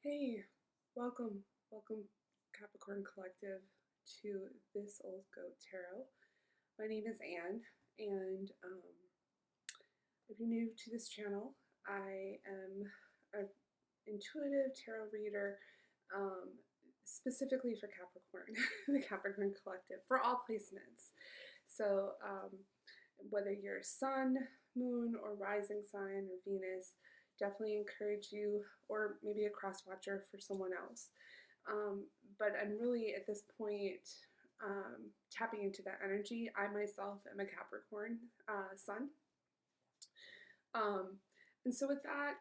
Hey, welcome Capricorn Collective to This Old Goat Tarot. My name is Anne, and if you're new to this channel, I am an intuitive tarot reader specifically for Capricorn, the Capricorn Collective, for all placements. So whether you're Sun, Moon, or Rising sign or Venus, definitely encourage you, or maybe a cross watcher for someone else. But I'm really at this point tapping into that energy. I myself am a Capricorn Sun. And so with that,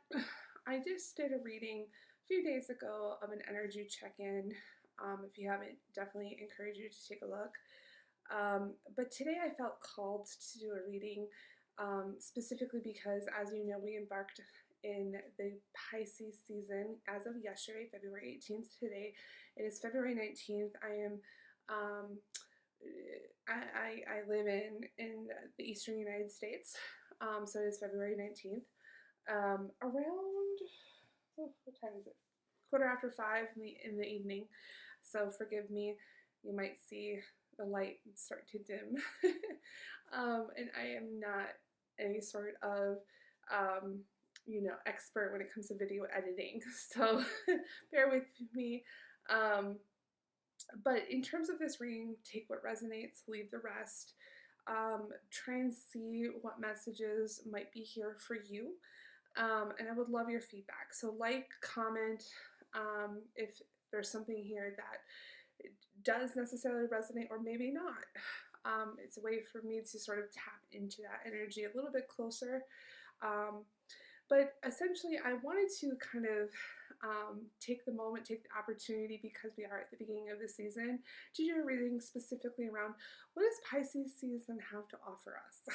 I just did a reading a few days ago of an energy check-in. If you haven't, definitely encourage you to take a look. But today I felt called to do a reading specifically because, as you know, we embarked in the Pisces season as of yesterday, February 18th. Today it is February 19th. I live in the eastern United States, so it is February 19th. Around, what time is it? 5:15 in the evening. So forgive me, you might see the light start to dim. And I am not any sort of expert when it comes to video editing, so bear with me. But in terms of this reading, take what resonates, leave the rest. Try and see what messages might be here for you. And I would love your feedback. So comment if there's something here that does necessarily resonate or maybe not. It's a way for me to sort of tap into that energy a little bit closer. But essentially, I wanted to kind of take the opportunity, because we are at the beginning of the season, to do a reading specifically around what does Pisces season have to offer us,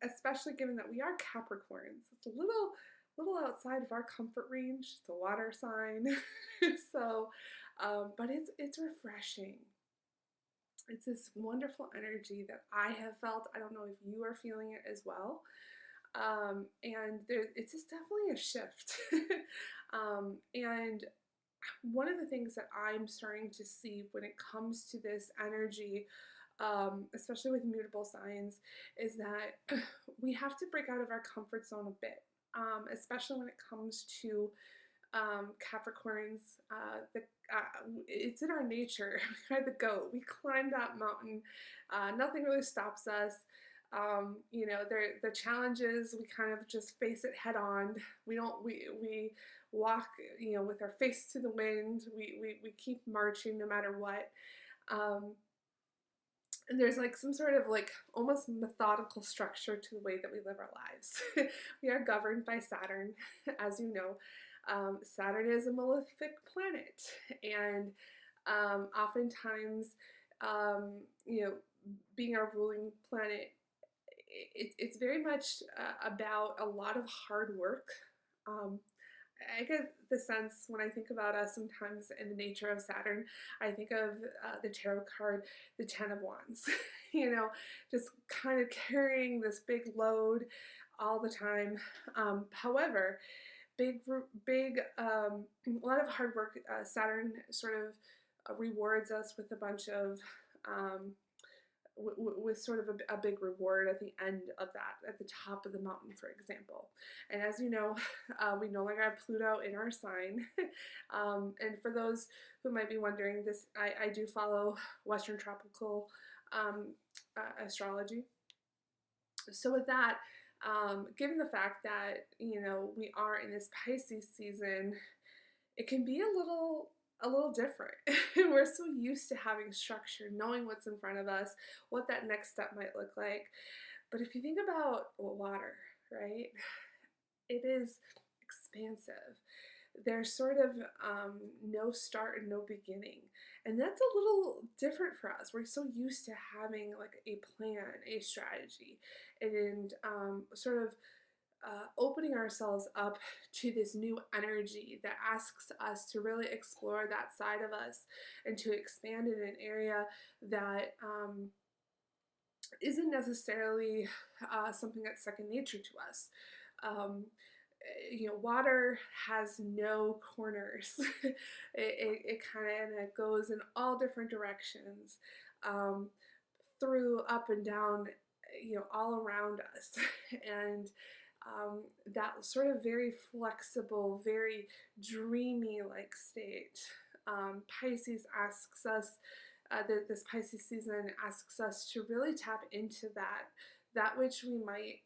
especially given that we are Capricorns. It's a little outside of our comfort range. It's a water sign, so but it's refreshing. It's this wonderful energy that I have felt. I don't know if you are feeling it as well. And it's just definitely a shift. And one of the things that I'm starting to see when it comes to this energy, especially with mutable signs, is that we have to break out of our comfort zone a bit, especially when it comes to Capricorns. It's in our nature. We're the goat. We climb that mountain. Nothing really stops us. The challenges, we kind of just face it head on. We walk, with our face to the wind. We keep marching no matter what. And there's like some sort of like almost methodical structure to the way that we live our lives. We are governed by Saturn, as you know. Saturn is a malefic planet, and oftentimes, being our ruling planet, it's very much about a lot of hard work. I get the sense when I think about us sometimes in the nature of Saturn, I think of the tarot card, the Ten of Wands, just kind of carrying this big load all the time. However, a lot of hard work. Saturn sort of rewards us with a bunch of with sort of a big reward at the end of that, at the top of the mountain, for example. And as you know, we no longer have Pluto in our sign. And for those who might be wondering, I do follow Western tropical astrology. So with that, given the fact that, we are in this Pisces season, it can be a little different. We're so used to having structure, knowing what's in front of us, what that next step might look like. But if you think about water, right, it is expansive. There's sort of no start and no beginning. And that's a little different for us. We're so used to having like a plan, a strategy, and sort of opening ourselves up to this new energy that asks us to really explore that side of us and to expand in an area that isn't necessarily something that's second nature to us. water has no corners. It kind of goes in all different directions, um, through, up and down, all around us. And that sort of very flexible, very dreamy like state. Pisces asks us, this Pisces season asks us to really tap into that which we might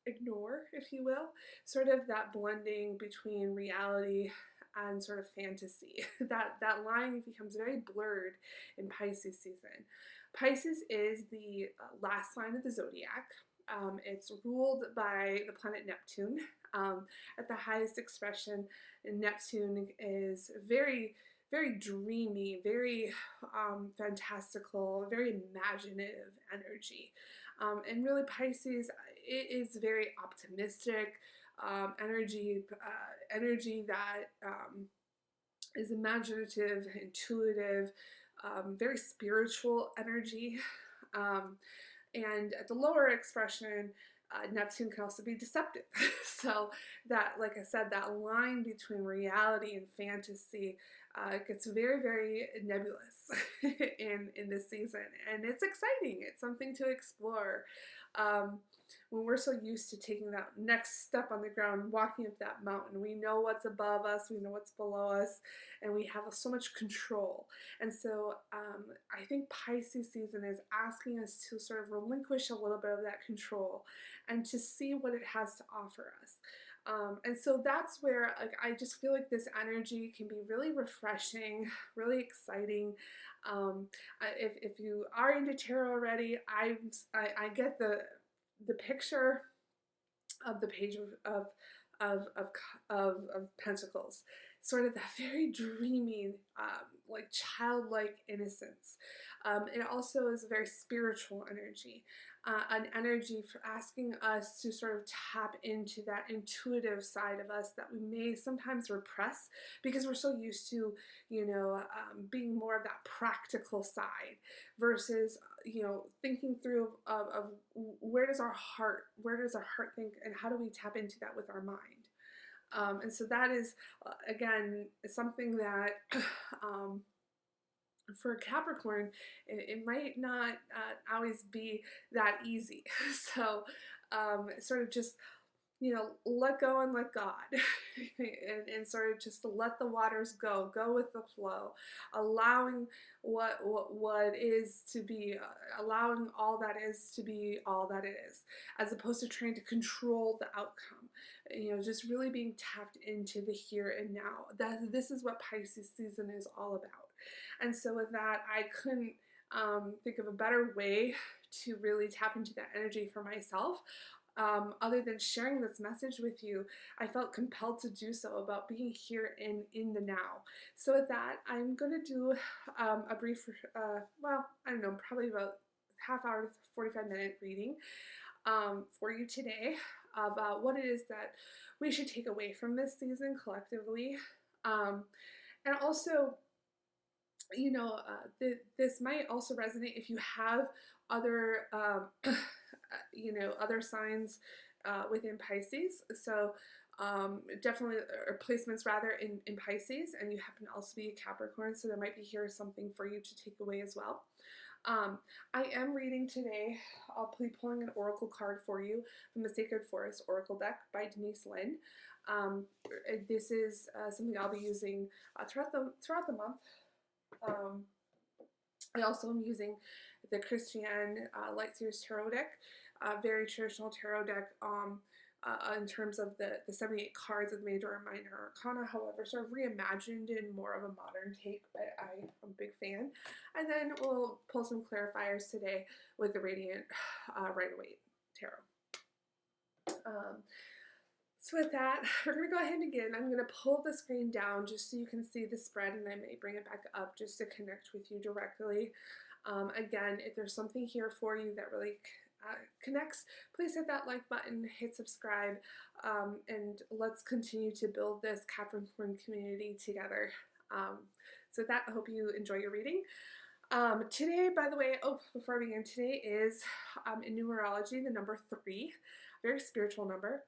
ignore, if you will, sort of that blending between reality and sort of fantasy. That line becomes very blurred in Pisces season. Pisces is the last sign of the zodiac. It's ruled by the planet Neptune. At the highest expression, Neptune is very, very dreamy, very fantastical, very imaginative energy. And really, Pisces, it is very optimistic energy that is imaginative, intuitive, very spiritual energy. And at the lower expression, Neptune can also be deceptive. So that, like I said, that line between reality and fantasy gets very, very nebulous in this season. And it's exciting. It's something to explore. When we're so used to taking that next step on the ground, walking up that mountain, we know what's above us, we know what's below us, and we have so much control. And so I think Pisces season is asking us to sort of relinquish a little bit of that control and to see what it has to offer us. And so that's where, like, I just feel like this energy can be really refreshing, really exciting. If you are into tarot already, I get the picture of the page of Pentacles, sort of that very dreamy, like childlike innocence. It also is a very spiritual energy, an energy for asking us to sort of tap into that intuitive side of us that we may sometimes repress because we're so used to, being more of that practical side versus, thinking through of where does our heart think, and how do we tap into that with our mind. And so that is, again, something that for Capricorn, it might not always be that easy. So sort of just, let go and let God, and sort of just to let the waters go with the flow, allowing what is to be, allowing all that is to be all that it is, as opposed to trying to control the outcome. Just really being tapped into the here and now. This is what Pisces season is all about. And so with that, I couldn't think of a better way to really tap into that energy for myself. Other than sharing this message with you, I felt compelled to do so about being here in the now. So with that, I'm going to do a brief, probably about half hour to 45-minute reading for you today about what it is that we should take away from this season collectively. And also, this might also resonate if you have other other signs within Pisces. So definitely, or placements rather, in Pisces, and you happen to also be a Capricorn, so there might be here something for you to take away as well. I am reading today, I'll be pulling an oracle card for you from the Sacred Forest Oracle deck by Denise Lynn. This is something I'll be using throughout the month. I also am using the Christiane Light Series Tarot deck, very traditional tarot deck in terms of the 78 cards of the Major and Minor Arcana, however, sort of reimagined in more of a modern take, but I'm a big fan. And then we'll pull some clarifiers today with the Radiant Rider-Waite Tarot. So with that, we're going to go ahead and begin. I'm going to pull the screen down just so you can see the spread, and I may bring it back up just to connect with you directly. Again, if there's something here for you that really connects, please hit that like button, hit subscribe, and let's continue to build this Capricorn community together. So with that, I hope you enjoy your reading. Today, by the way, before I begin, today is in numerology the number 3, very spiritual number.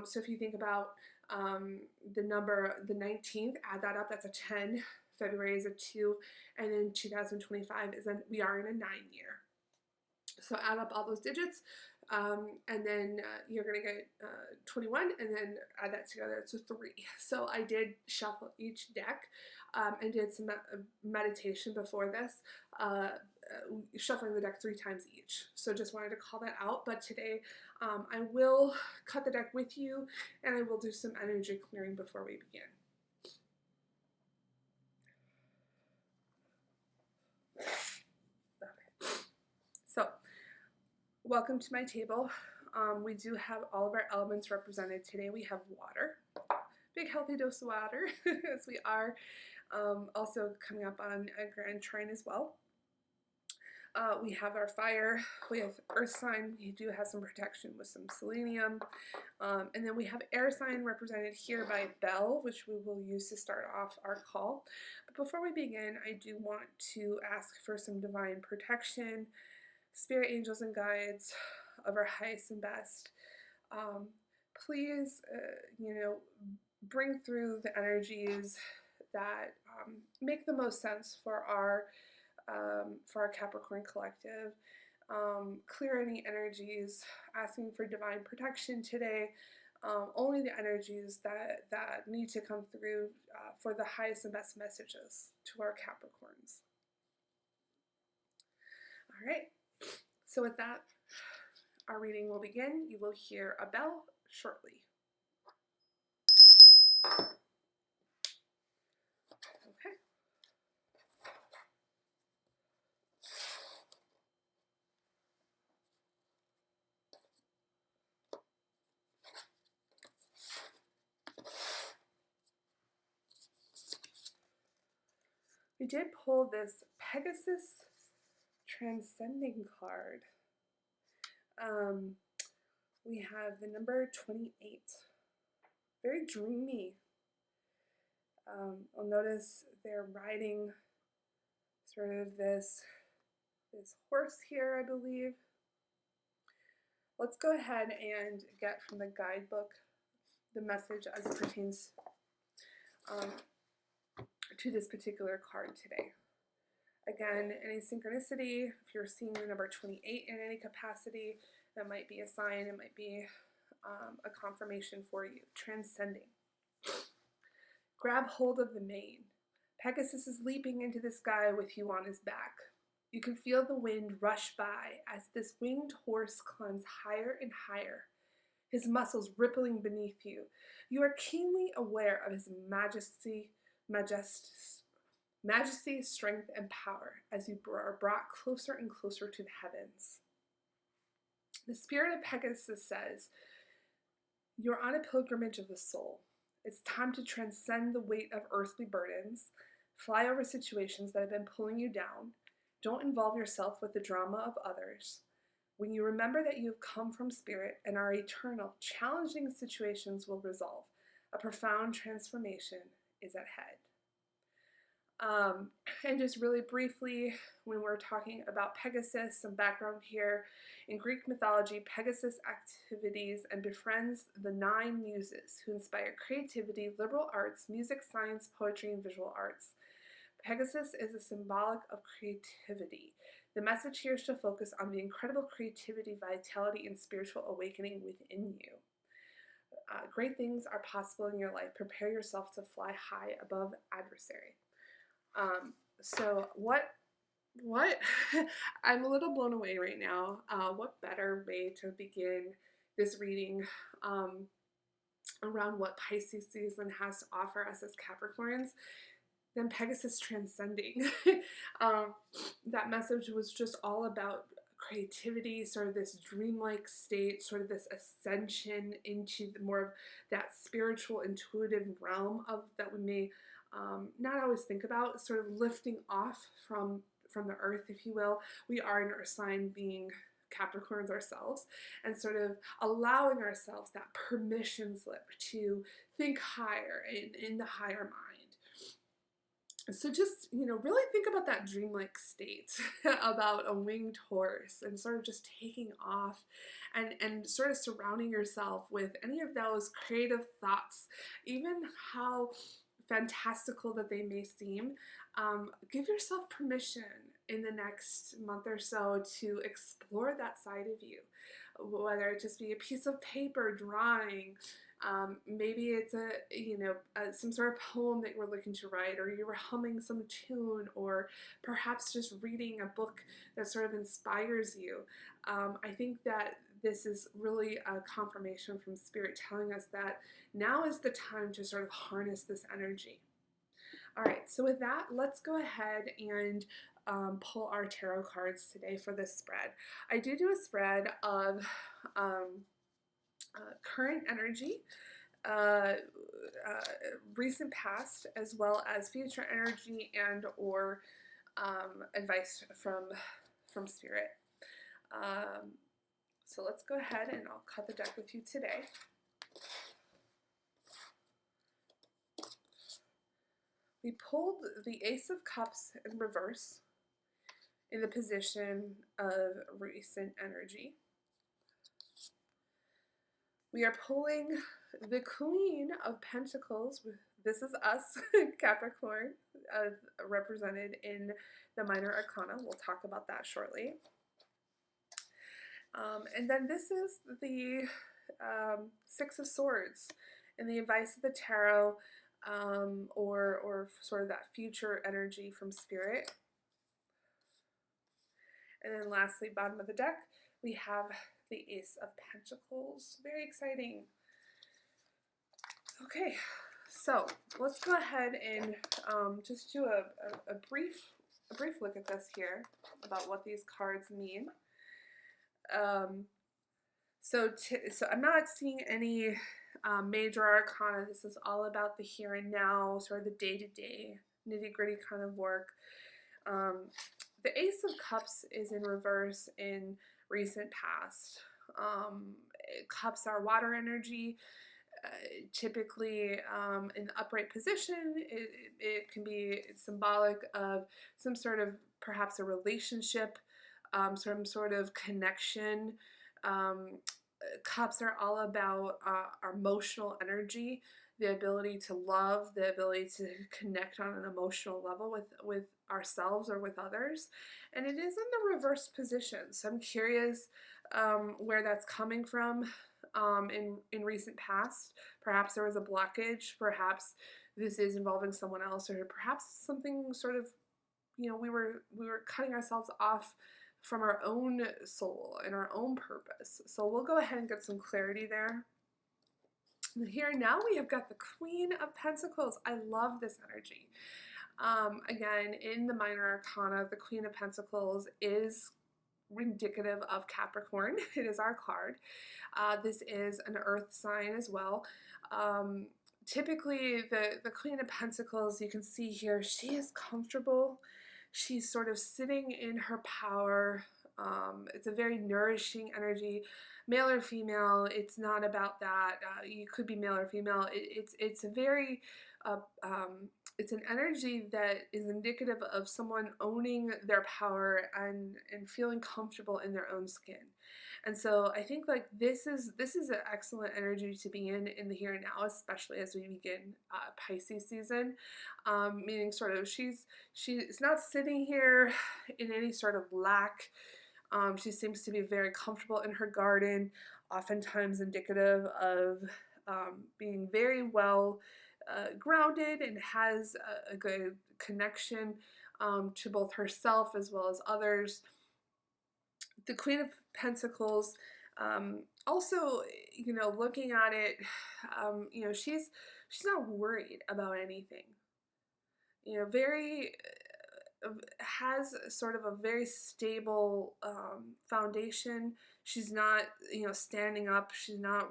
So if you think about the number, the 19th, add that up, that's a 10. February is a 2, and then 2025 is we are in a 9 year. So add up all those digits, and then you're going to get 21, and then add that together, it's a 3. So I did shuffle each deck and did some meditation before this, shuffling the deck 3 times each. So just wanted to call that out. But today I will cut the deck with you, and I will do some energy clearing before we begin. So, welcome to my table. We do have all of our elements represented today. We have water, big healthy dose of water, as we are also coming up on a grand trine as well. We have our fire, we have earth sign, we do have some protection with some selenium, and then we have air sign represented here by bell, which we will use to start off our call. But before we begin, I do want to ask for some divine protection, spirit angels and guides of our highest and best. Please, bring through the energies that make the most sense for our Capricorn collective. Clear any energies, asking for divine protection today. Only the energies that need to come through for the highest and best messages to our Capricorns. All right. So with that, our reading will begin. You will hear a bell shortly. Okay. We did pull this Pegasus Transcending card. We have the number 28. Very dreamy. I'll notice they're riding sort of this horse here, I believe. Let's go ahead and get from the guidebook the message as it pertains to this particular card today. Again, any synchronicity, if you're seeing the number 28 in any capacity, that might be a sign, it might be a confirmation for you. Transcending. Grab hold of the mane. Pegasus is leaping into the sky with you on his back. You can feel the wind rush by as this winged horse climbs higher and higher, his muscles rippling beneath you. You are keenly aware of his majesty, strength, and power as you are brought closer and closer to the heavens. The spirit of Pegasus says, you're on a pilgrimage of the soul. It's time to transcend the weight of earthly burdens, fly over situations that have been pulling you down. Don't involve yourself with the drama of others. When you remember that you have come from spirit and are eternal, challenging situations will resolve. A profound transformation is at head. And just really briefly, when we're talking about Pegasus, some background here. In Greek mythology, Pegasus activities and befriends the 9 muses who inspire creativity, liberal arts, music, science, poetry, and visual arts. Pegasus is a symbolic of creativity. The message here is to focus on the incredible creativity, vitality, and spiritual awakening within you. Great things are possible in your life. Prepare yourself to fly high above adversary. So what I'm a little blown away right now. What better way to begin this reading around what Pisces season has to offer us as Capricorns than Pegasus transcending. That message was just all about creativity, sort of this dreamlike state, sort of this ascension into the more of that spiritual, intuitive realm of that we may not always think about, sort of lifting off from the earth, if you will. We are an earth sign being Capricorns ourselves, and sort of allowing ourselves that permission slip to think higher in the higher mind. So just, really think about that dreamlike state about a winged horse and sort of just taking off and sort of surrounding yourself with any of those creative thoughts, even how fantastical that they may seem. Give yourself permission in the next month or so to explore that side of you, whether it just be a piece of paper drawing. Maybe it's some sort of poem that you were looking to write, or you were humming some tune, or perhaps just reading a book that sort of inspires you. I think that this is really a confirmation from Spirit telling us that now is the time to sort of harness this energy. All right, so with that, let's go ahead and pull our tarot cards today for this spread. I do a spread of current energy, recent past, as well as future energy and or advice from Spirit. So let's go ahead and I'll cut the deck with you today. We pulled the Ace of Cups in reverse in the position of recent energy. We are pulling the Queen of Pentacles. This is us, Capricorn, represented in the Minor Arcana. We'll talk about that shortly. And then this is the Six of Swords in the advice of the Tarot, or sort of that future energy from Spirit. And then lastly, bottom of the deck, we have the Ace of Pentacles. Very exciting. Okay, so let's go ahead and just do a brief look at this here about what these cards mean. So I'm not seeing any major arcana. This is all about the here and now, sort of the day-to-day, nitty-gritty kind of work. The Ace of Cups is in reverse in recent past. Cups are water energy. Typically in the upright position, it can be symbolic of some sort of perhaps a relationship, some sort of connection. Cups are all about our emotional energy, the ability to love, the ability to connect on an emotional level with ourselves or with others. And it is in the reverse position. So I'm curious where that's coming from in recent past. Perhaps there was a blockage. Perhaps this is involving someone else, or perhaps something sort of, we were cutting ourselves off from our own soul and our own purpose. So we'll go ahead and get some clarity there. Here now we have got the Queen of Pentacles. I love this energy. Again, in the Minor Arcana, the Queen of Pentacles is indicative of Capricorn. It is our card. This is an earth sign as well. Typically, the Queen of Pentacles, you can see here, she is comfortable. She's sort of sitting in her power. It's a very nourishing energy, male or female. It's not about that. You could be male or female. It's a very it's an energy that is indicative of someone owning their power and feeling comfortable in their own skin. And so I think like this is an excellent energy to be in the here and now, especially as we begin Pisces season. Meaning sort of she's not sitting here in any sort of lack. She seems to be very comfortable in her garden, oftentimes indicative of being very well grounded and has a good connection to both herself as well as others. The Queen of Pentacles, also, looking at it, she's not worried about anything. Very has sort of a very stable foundation. She's not, standing up. She's not,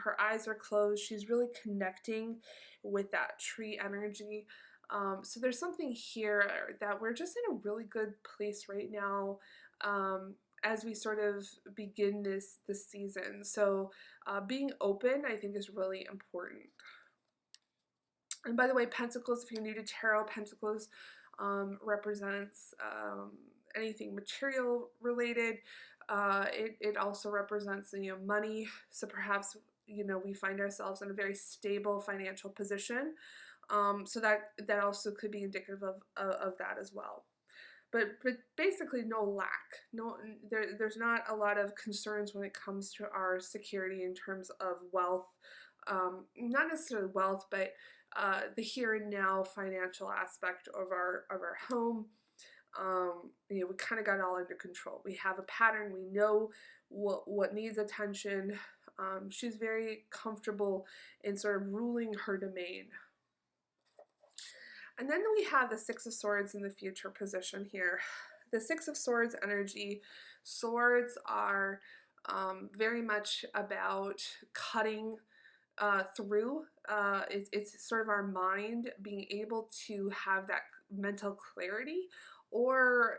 her eyes are closed. She's really connecting with that tree energy. So there's something here that we're just in a really good place right now as we sort of begin this season. So being open, I think, is really important. And by the way, Pentacles, if you're new to tarot, Pentacles represents anything material related. It also represents, money. So perhaps, we find ourselves in a very stable financial position. So that also could be indicative of that as well. But basically no lack. There's not a lot of concerns when it comes to our security in terms of wealth. Not necessarily wealth, but the here and now financial aspect of our home. We kind of got it all under control. We have a pattern. We know what needs attention. She's very comfortable in sort of ruling her domain. And then we have the Six of Swords in the future position here. The Six of Swords energy. Swords are very much about cutting through. It's sort of our mind being able to have that mental clarity, or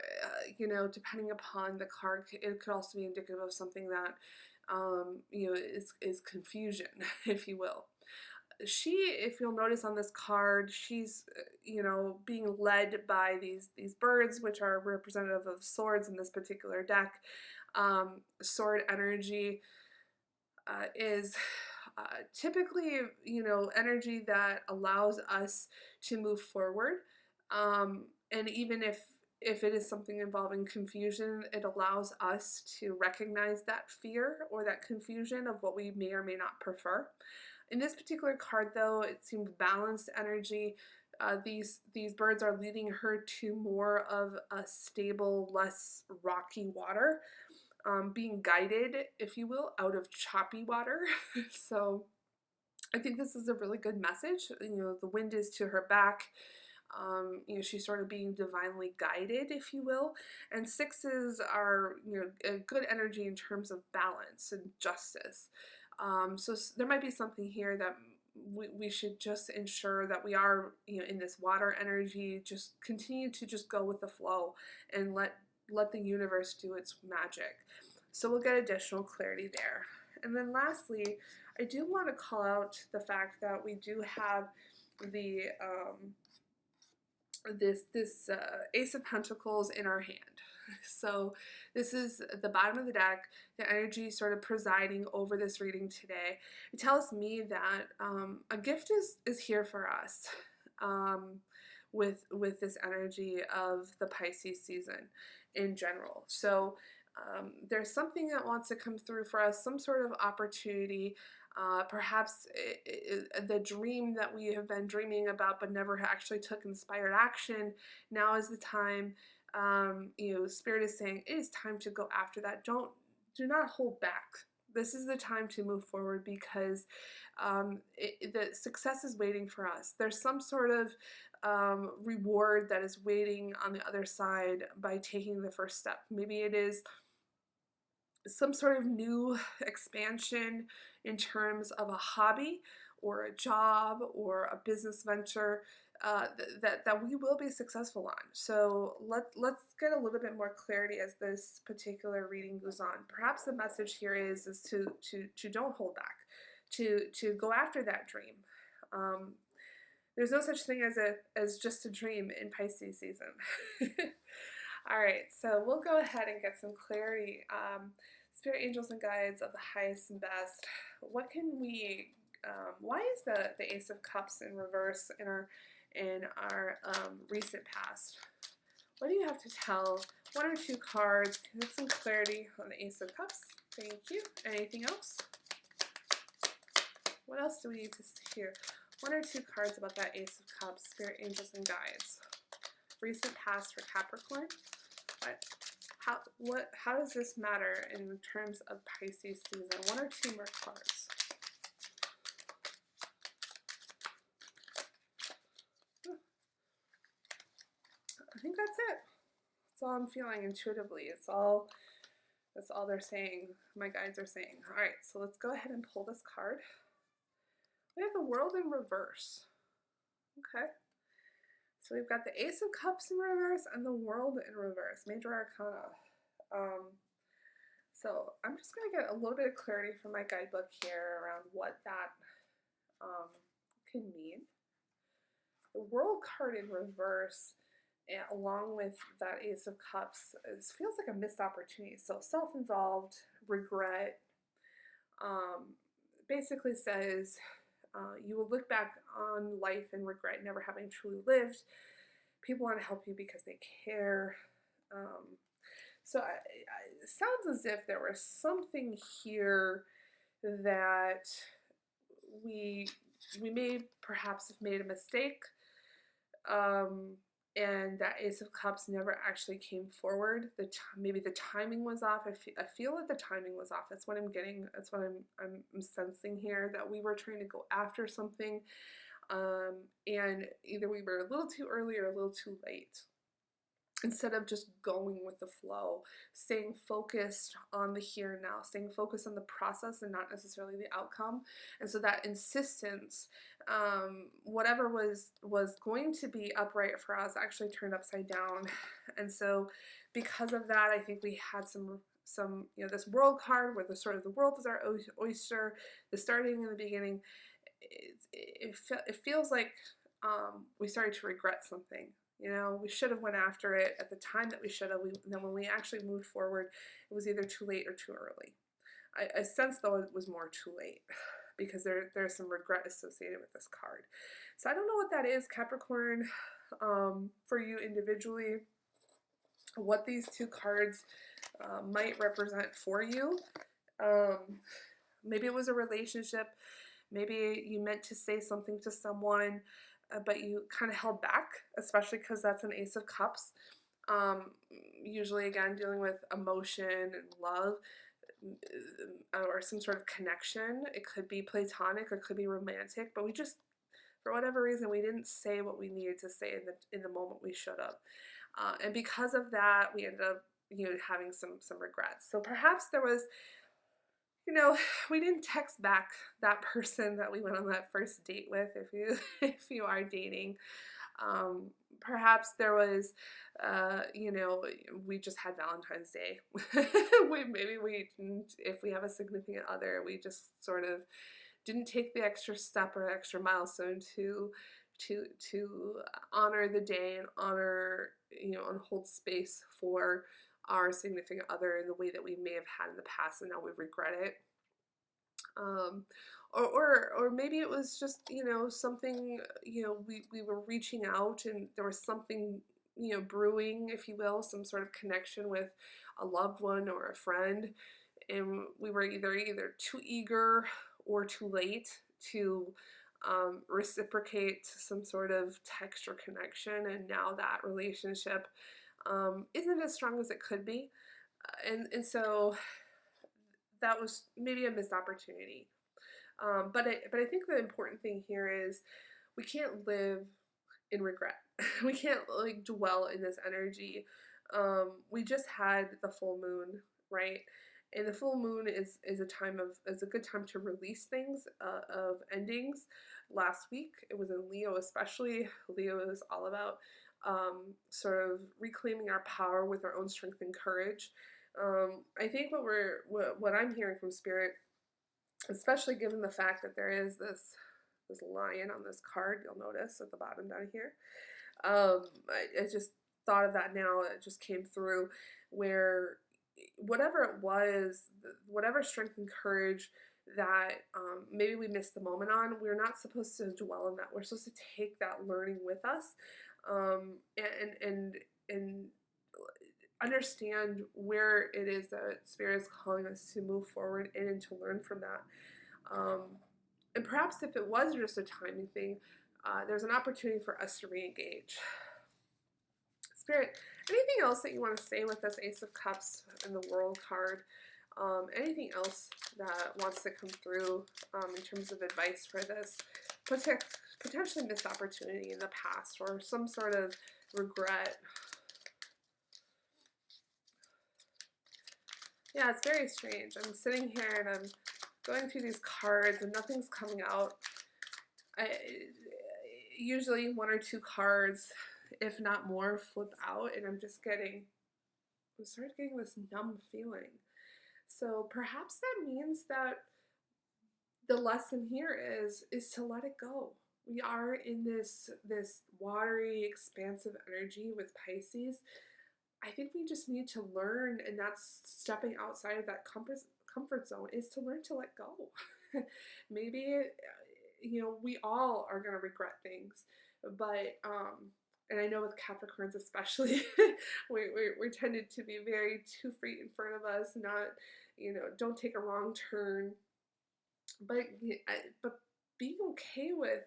depending upon the card, it could also be indicative of something that is confusion, if you will. She, if you'll notice on this card, she's being led by these birds, which are representative of swords in this particular deck. Sword energy is typically energy that allows us to move forward, and even if it is something involving confusion, it allows us to recognize that fear or that confusion of what we may or may not prefer. In this particular card, though, it seems balanced energy. These birds are leading her to more of a stable, less rocky water, being guided, if you will, out of choppy water. So I think this is a really good message. The wind is to her back. She's sort of being divinely guided, if you will. And sixes are, a good energy in terms of balance and justice. So there might be something here that we should just ensure that we are, in this water energy, just continue to just go with the flow and let the universe do its magic. So we'll get additional clarity there. And then lastly, I do want to call out the fact that we do have the this Ace of Pentacles in our hand. So this is the bottom of the deck, the energy sort of presiding over this reading today. It tells me that a gift is here for us with this energy of the Pisces season in general. So there's something that wants to come through for us, some sort of opportunity. Perhaps the dream that we have been dreaming about but never actually took inspired action. Now is the time. Spirit is saying it is time to go after that. Do not hold back. This is the time to move forward, because the success is waiting for us. There's some sort of reward that is waiting on the other side by taking the first step. Maybe it is some sort of new expansion in terms of a hobby or a job or a business venture that we will be successful on. So let's get a little bit more clarity as this particular reading goes on. Perhaps the message here is to don't hold back, to go after that dream. There's no such thing as just a dream in Pisces season. All right, so we'll go ahead and get some clarity. Spirit, angels, and guides of the highest and best. What can we? Why is the Ace of Cups in reverse in our recent past? What do you have to tell? One or two cards. Can get some clarity on the Ace of Cups. Thank you. Anything else? What else do we need to hear? One or two cards about that Ace of Cups. Spirit, angels, and guides. Recent past for Capricorn. How does this matter in terms of Pisces season? One or two more cards. I think that's it. That's all I'm feeling intuitively. That's all they're saying. My guides are saying. All right, so let's go ahead and pull this card. We have the World in reverse. Okay. So we've got the Ace of Cups in reverse and the World in reverse, Major Arcana. So I'm just going to get a little bit of clarity from my guidebook here around what that can mean. The World card in reverse, along with that Ace of Cups, it feels like a missed opportunity. So self-involved, regret, um, basically says you will look back on life and regret never having truly lived. People want to help you because they care. Um, it sounds as if there was something here that we we may perhaps have made a mistake, um, and that Ace of Cups never actually came forward. Maybe the timing was off. I feel that the timing was off. That's what I'm getting. That's what I'm sensing here. That we were trying to go after something, and either we were a little too early or a little too late, instead of just going with the flow, staying focused on the here and now, staying focused on the process and not necessarily the outcome. And so that insistence, whatever was going to be upright for us actually turned upside down. And so because of that, I think we had some this world card where the sort of the world is our oyster, the starting and the beginning. It feels like we started to regret something. We should have went after it at the time that we should have. Then when we actually moved forward, it was either too late or too early. I sense, though, it was more too late because there's some regret associated with this card. So I don't know what that is, Capricorn, for you individually, what these two cards might represent for you. Maybe it was a relationship. Maybe you meant to say something to someone, but you kind of held back, especially because that's an Ace of Cups. Usually, again, dealing with emotion and love or some sort of connection. It could be platonic or it could be romantic, but we just, for whatever reason, we didn't say what we needed to say in the moment we should have. And because of that, we ended up having some regrets. So perhaps there was, we didn't text back that person that we went on that first date with, if you are dating. Perhaps there was, we just had Valentine's Day. Maybe we didn't, if we have a significant other, we just sort of didn't take the extra step or extra milestone to honor the day and honor, and hold space for our significant other in the way that we may have had in the past, and now we regret it. Or maybe it was just something, we were reaching out and there was something brewing, if you will, some sort of connection with a loved one or a friend, and we were either too eager or too late to reciprocate some sort of text or connection, and now that relationship isn't as strong as it could be, and so that was maybe a missed opportunity. But I think the important thing here is we can't live in regret. We can't dwell in this energy. We just had the full moon, right? And the full moon is a good time to release things of endings. Last week it was in Leo, especially. Leo is all about sort of reclaiming our power with our own strength and courage. I think what I'm hearing from Spirit, especially given the fact that there is this lion on this card, you'll notice at the bottom down here. I just thought of that now. It just came through, where whatever it was, whatever strength and courage that maybe we missed the moment on, we're not supposed to dwell on that. We're supposed to take that learning with us, and understand where it is that Spirit is calling us to move forward and to learn from that. And perhaps if it was just a timing thing, there's an opportunity for us to re-engage. Spirit, anything else that you want to say with this Ace of Cups and the World card? Anything else that wants to come through in terms of advice for this potentially missed opportunity in the past, or some sort of regret? Yeah, it's very strange. I'm sitting here and I'm going through these cards and nothing's coming out. Usually one or two cards, if not more, flip out, and I'm started getting this numb feeling. So perhaps that means that the lesson here is to let it go. we are in this watery, expansive energy with Pisces. I think we just need to learn, and that's stepping outside of that comfort zone, is to learn to let go. Maybe, we all are going to regret things, but, and I know with Capricorns especially, we're tended to be very 2 feet in front of us, not, don't take a wrong turn, but, but being okay with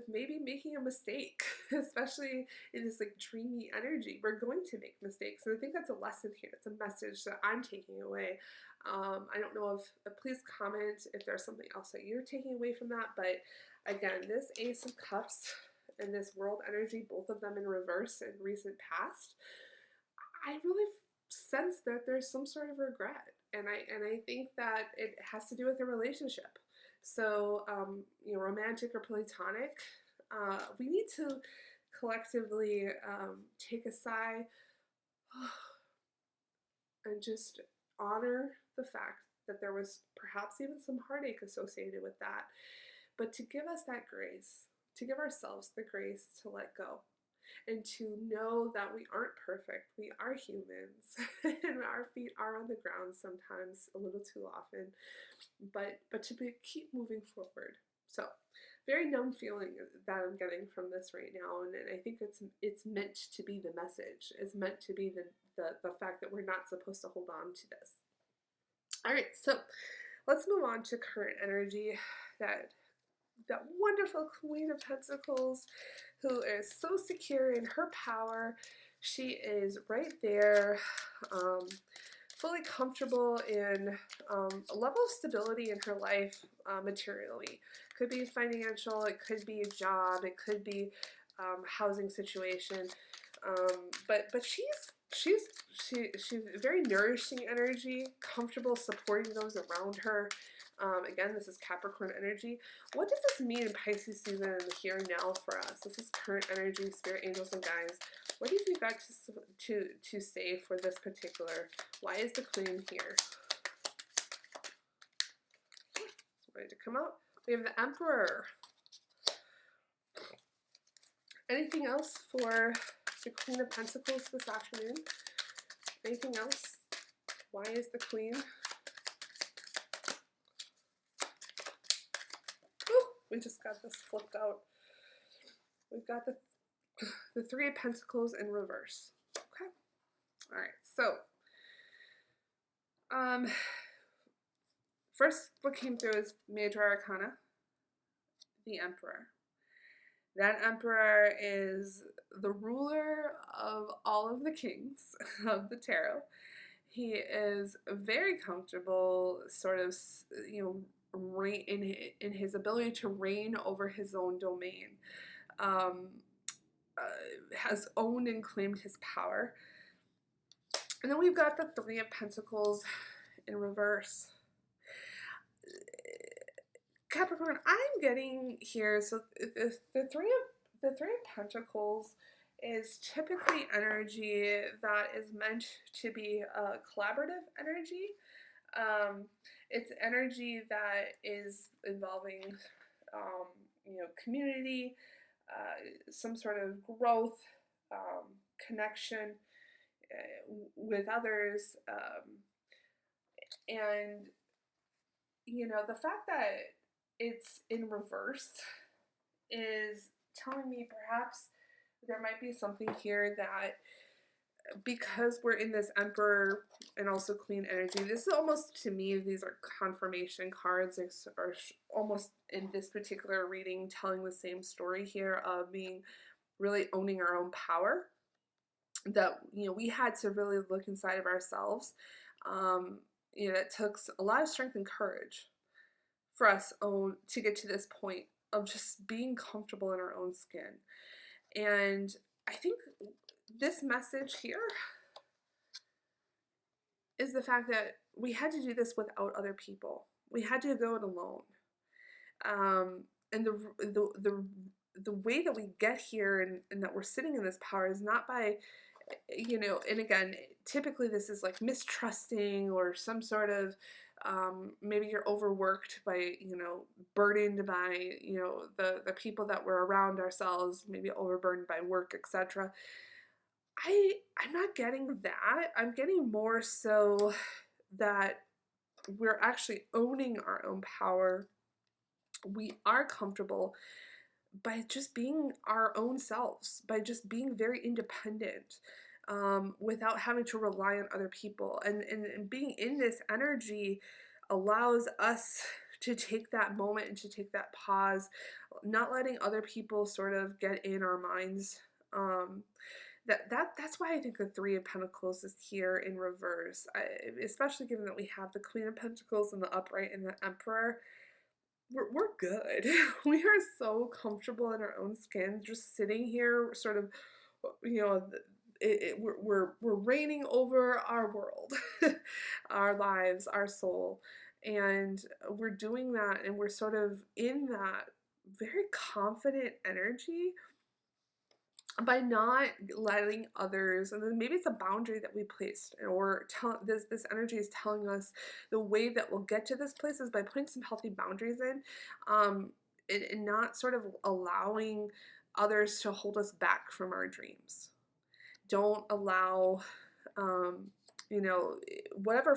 maybe making a mistake, especially in this like dreamy energy. We're going to make mistakes, and I think that's a lesson here. It's a message that I'm taking away. I don't know if please comment if there's something else that you're taking away from that. But again, this Ace of Cups and this World energy, both of them in reverse in recent past, I really sense that there's some sort of regret, and I think that it has to do with a relationship. So, romantic or platonic, we need to collectively take a sigh and just honor the fact that there was perhaps even some heartache associated with that, but to give us that grace, to give ourselves the grace to let go. And to know that we aren't perfect, we are humans, and our feet are on the ground sometimes a little too often, but keep moving forward. So, very numb feeling that I'm getting from this right now, and I think it's meant to be the message. It's meant to be the fact that we're not supposed to hold on to this. All right, so let's move on to current energy. That wonderful Queen of Pentacles, who is so secure in her power. She is right there, fully comfortable in a level of stability in her life materially. Could be financial, it could be a job, it could be housing situation. But she's very nourishing energy, comfortable supporting those around her. Again, this is Capricorn energy. What does this mean in Pisces season and the here and now for us? This is current energy, spirit, angels, and guides. What do you got to say for this particular? Why is the Queen here? It's ready to come out. We have the Emperor. Anything else for the Queen of Pentacles this afternoon? Anything else? Why is the Queen? We just got this flipped out. We've got the Three of Pentacles in reverse. Okay. All right. So, first what came through is Major Arcana, the Emperor. That Emperor is the ruler of all of the kings of the tarot. He is very comfortable, sort of, in his ability to reign over his own domain, has owned and claimed his power. And then we've got the Three of Pentacles in reverse. Capricorn, I'm getting here, so the Three of Pentacles is typically energy that is meant to be a collaborative energy. It's energy that is involving, community, some sort of growth, connection with others, and the fact that it's in reverse is telling me perhaps there might be something here that, because we're in this Emperor and also Queen energy, this is almost, to me, these are confirmation cards, or almost in this particular reading telling the same story here of being really owning our own power, that we had to really look inside of ourselves. It took a lot of strength and courage for us to get to this point of just being comfortable in our own skin. And I think this message here is the fact that we had to do this without other people. We had to go it alone. And the way that we get here and that we're sitting in this power is not by, and again, typically this is like mistrusting or some sort of Maybe you're overworked by, burdened by, the people that we're around ourselves, maybe overburdened by work, etc. I'm not getting that. I'm getting more so that we're actually owning our own power. We are comfortable by just being our own selves, by just being very independent, without having to rely on other people. And being in this energy allows us to take that moment and to take that pause, not letting other people sort of get in our minds. That's why I think the Three of Pentacles is here in reverse, especially given that we have the Queen of Pentacles in the upright and the Emperor. We're good. We are so comfortable in our own skin, just sitting here, sort of, you know, we're reigning over our world, our lives, our soul, and we're doing that, and we're sort of in that very confident energy by not letting others, and then maybe it's a boundary that we placed, or this energy is telling us the way that we'll get to this place is by putting some healthy boundaries in, and not sort of allowing others to hold us back from our dreams. Don't allow, whatever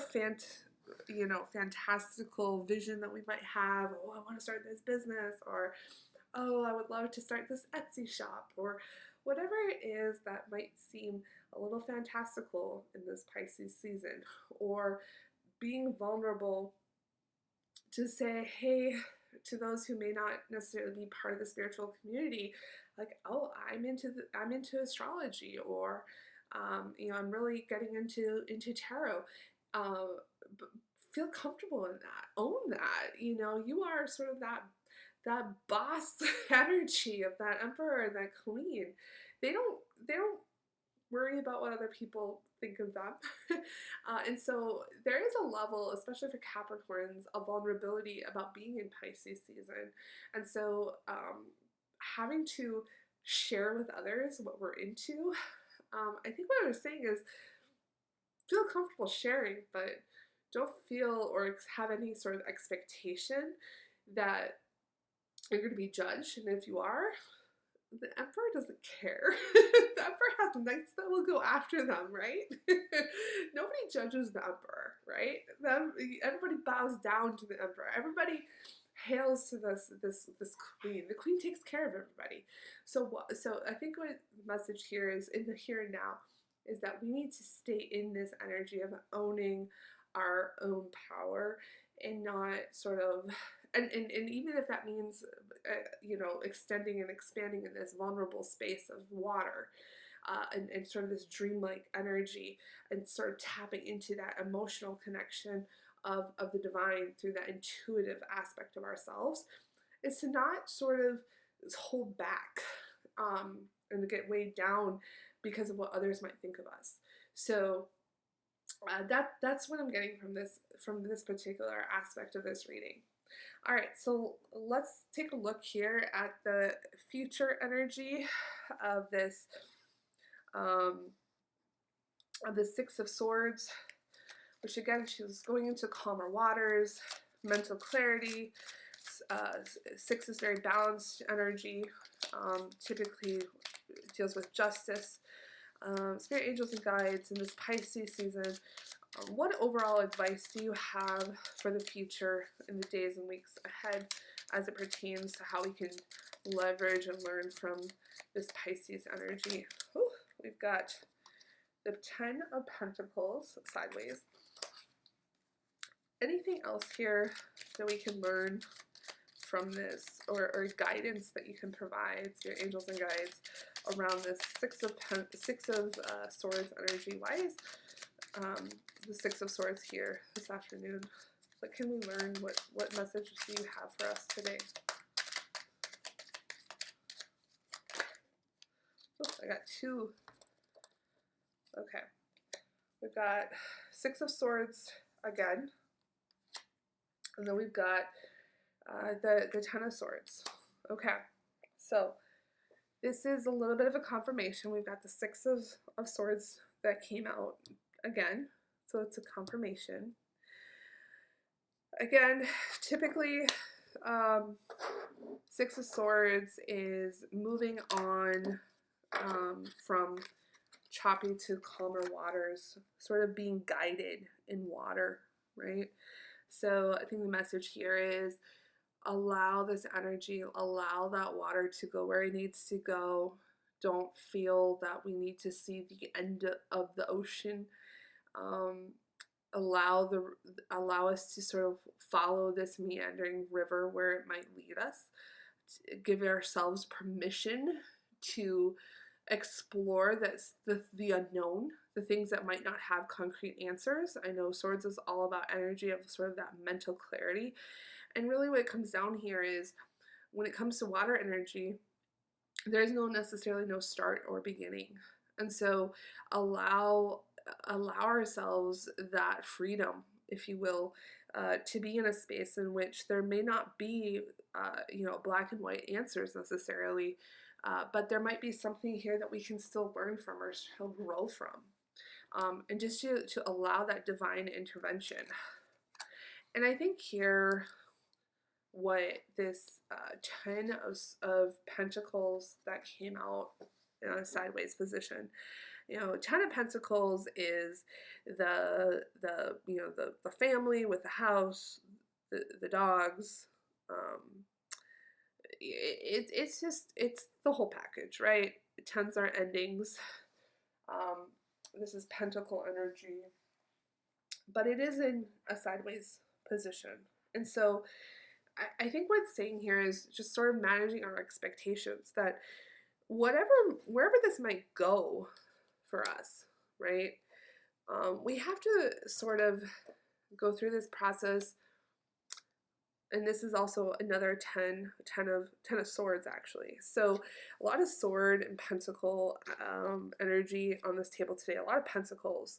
fantastical vision that we might have. Oh, I want to start this business, or oh, I would love to start this Etsy shop, or whatever it is that might seem a little fantastical in this Pisces season, or being vulnerable to say, hey, to those who may not necessarily be part of the spiritual community, like, oh, I'm into astrology, or I'm really getting into tarot. Feel comfortable in that. Own that. You are sort of that boss energy of that Emperor and that Queen. They don't worry about what other people think of them. And so there is a level, especially for Capricorns, of vulnerability about being in Pisces season. And so having to share with others what we're into, I think what I was saying is feel comfortable sharing, but don't feel or have any sort of expectation that you're going to be judged. And if you are, the Emperor doesn't care. The Emperor has knights that will go after them, right? Nobody judges the Emperor, right? Everybody bows down to the Emperor. Everybody hails to this Queen. The Queen takes care of everybody. So I think what the message here is, in the here and now, is that we need to stay in this energy of owning our own power, and not sort of, and even if that means extending and expanding in this vulnerable space of water, and sort of this dreamlike energy, and sort of tapping into that emotional connection of the divine through that intuitive aspect of ourselves, is to not sort of hold back, and to get weighed down because of what others might think of us. So that's what I'm getting from this particular aspect of this reading. All right, so let's take a look here at the future energy of this, of the Six of Swords, which again, she was going into calmer waters, mental clarity. Six is very balanced energy, typically deals with justice. Spirit angels and guides in this Pisces season, what overall advice do you have for the future in the days and weeks ahead as it pertains to how we can leverage and learn from this Pisces energy? Ooh, we've got the Ten of Pentacles sideways. Anything else here that we can learn from this, or guidance that you can provide, Spirit angels and guides, around this Six of Swords energy? Why is the Six of Swords here this afternoon? What can we learn? What message do you have for us today? Oops, I got two. Okay. We've got Six of Swords again. And then we've got the Ten of Swords. Okay. So this is a little bit of a confirmation. We've got the Six of Swords that came out again. So it's a confirmation. Again, typically, Six of Swords is moving on from choppy to calmer waters, sort of being guided in water, right? So I think the message here is allow this energy, allow that water to go where it needs to go. Don't feel that we need to see the end of the ocean. Um, allow us to sort of follow this meandering river where it might lead us. Give ourselves permission to explore the unknown, the things that might not have concrete answers. I know Swords is all about energy of sort of that mental clarity. And really what it comes down here is when it comes to water energy, there's necessarily no start or beginning. And so allow ourselves that freedom, if you will, to be in a space in which there may not be black and white answers necessarily, but there might be something here that we can still learn from or still grow from, and just to allow that divine intervention. And I think here what this Ten of Pentacles that came out in a sideways position. Ten of Pentacles is the family with the house, the dogs. It's the whole package, right? Tens are endings. This is Pentacle energy, but it is in a sideways position, and so I think what it's saying here is just sort of managing our expectations that wherever this might go for us, right? We have to sort of go through this process, and this is also another 10 of Swords actually. So a lot of sword and pentacle energy on this table today, a lot of pentacles.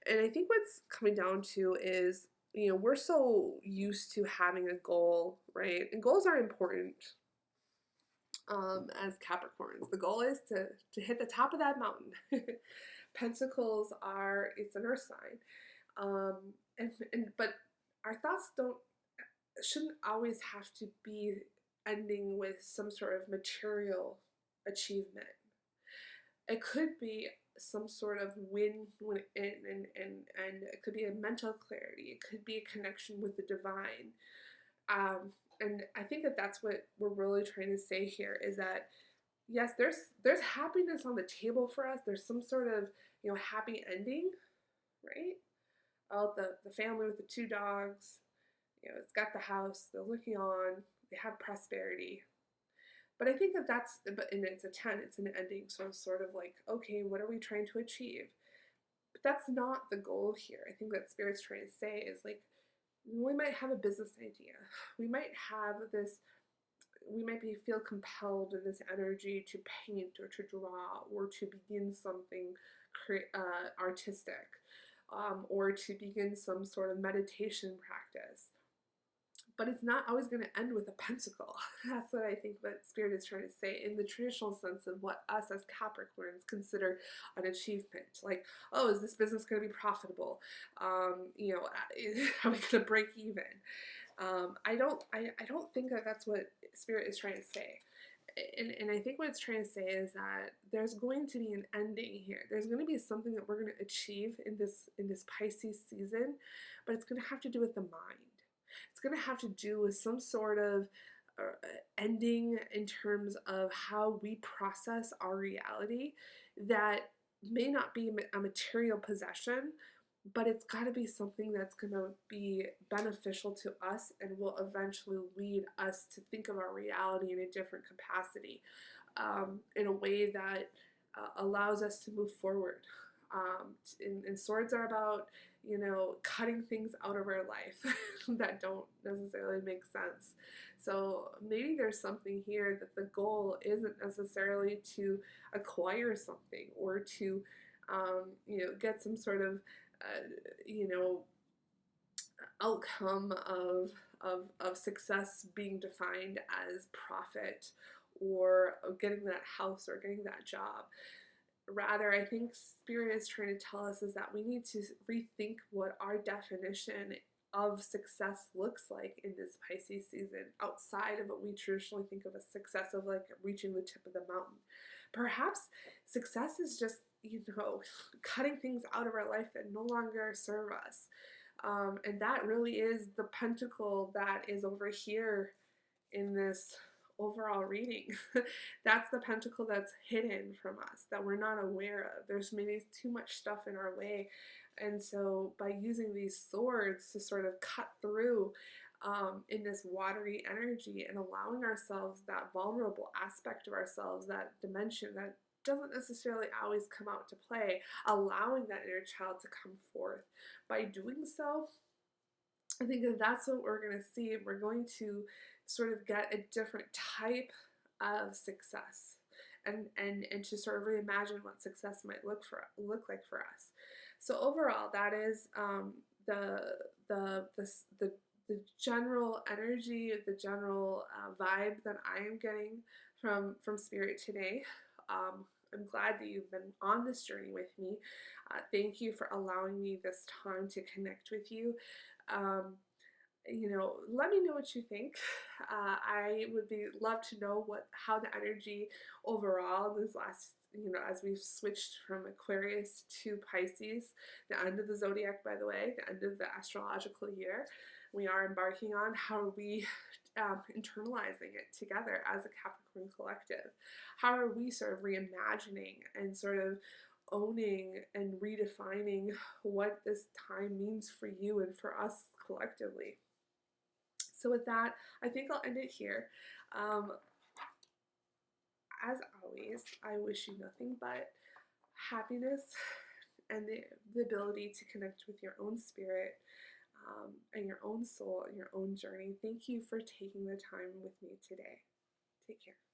And I think what's coming down to is, we're so used to having a goal, right? And goals are important as Capricorns. The goal is to hit the top of that mountain. Pentacles it's an earth sign. But our thoughts shouldn't always have to be ending with some sort of material achievement. It could be some sort of win and it could be a mental clarity. It could be a connection with the divine. And I think that's what we're really trying to say here is that yes, there's happiness on the table for us. There's some sort of happy ending, right? Oh, the family with the two dogs, it's got the house. They're looking on. They have prosperity. But I think and it's a 10, it's an ending. So it's sort of like, okay, what are we trying to achieve? But that's not the goal here. I think that Spirit's trying to say is like, we might have a business idea. We might feel compelled in this energy to paint or to draw or to begin something artistic, or to begin some sort of meditation practice. But it's not always going to end with a pentacle. That's what I think what Spirit is trying to say in the traditional sense of what us as Capricorns consider an achievement. Like, oh, is this business going to be profitable? Are we going to break even? I don't think that's what Spirit is trying to say. And I think what it's trying to say is that there's going to be an ending here. There's going to be something that we're going to achieve in this Pisces season, but it's going to have to do with the mind. It's going to have to do with some sort of ending in terms of how we process our reality that may not be a material possession, but it's got to be something that's going to be beneficial to us and will eventually lead us to think of our reality in a different capacity, in a way that allows us to move forward. And swords are about, cutting things out of our life that don't necessarily make sense. So maybe there's something here that the goal isn't necessarily to acquire something or to, get some sort of, outcome of success being defined as profit or getting that house or getting that job. Rather, I think Spirit is trying to tell us is that we need to rethink what our definition of success looks like in this Pisces season, outside of what we traditionally think of as success of like reaching the tip of the mountain. Perhaps success is just, cutting things out of our life that no longer serve us. And that really is the pentacle that is over here in this overall reading. That's the pentacle that's hidden from us, that we're not aware of. There's maybe too much stuff in our way. And so by using these swords to sort of cut through in this watery energy and allowing ourselves that vulnerable aspect of ourselves, that dimension that doesn't necessarily always come out to play, allowing that inner child to come forth. By doing so, I think that that's what we're going to see. We're going to sort of get a different type of success, and to sort of reimagine what success might look like for us. So overall, that is the general energy, the general vibe that I am getting from Spirit today. I'm glad that you've been on this journey with me. Thank you for allowing me this time to connect with you. Let me know what you think. I would love to know how the energy overall this last, as we've switched from Aquarius to Pisces, the end of the zodiac, by the way, the end of the astrological year, we are embarking on. How are we internalizing it together as a Capricorn collective? How are we sort of reimagining and sort of owning and redefining what this time means for you and for us collectively? So with that, I think I'll end it here. As always, I wish you nothing but happiness and the ability to connect with your own spirit and your own soul and your own journey. Thank you for taking the time with me today. Take care.